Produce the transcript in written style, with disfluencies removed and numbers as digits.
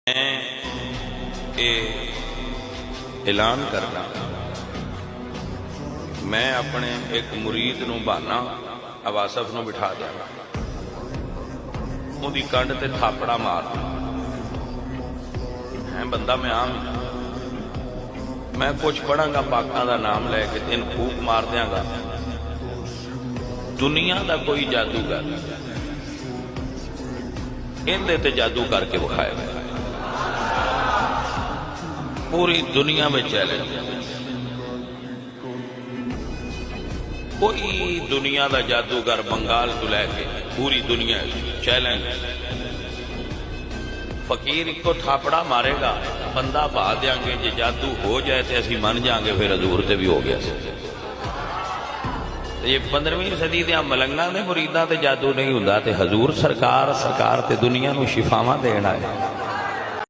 मैं ये ऐलान करना, मैं अपने एक मुरीद नूं बहाना अवासफ नूं बिठा देंगा, उहदी कंध ते थापड़ा मार है बंदा। मैं आम मैं कुछ पढ़ांगा पाकां दा नाम लैके तेन फूक मार देंगा। दुनिया का कोई जादूगर इहदे ते जादू करके विखाएगा। पूरी दुनिया में चैलेंज, कोई दुनिया का जादूगर बंगाल को लैके पूरी दुनिया चैलेंज। फकीर एक को थापड़ा मारेगा, बंदा बहा देंगे। जे जादू हो जाए तो असी मन जाएंगे, फिर हजूर से भी हो गया। ये 15वीं सदी के मलंगा के मुरीदा ते जादू नहीं हुंदा, ते हजूर सरकार ते दुनिया नूं शिफावां देण आए।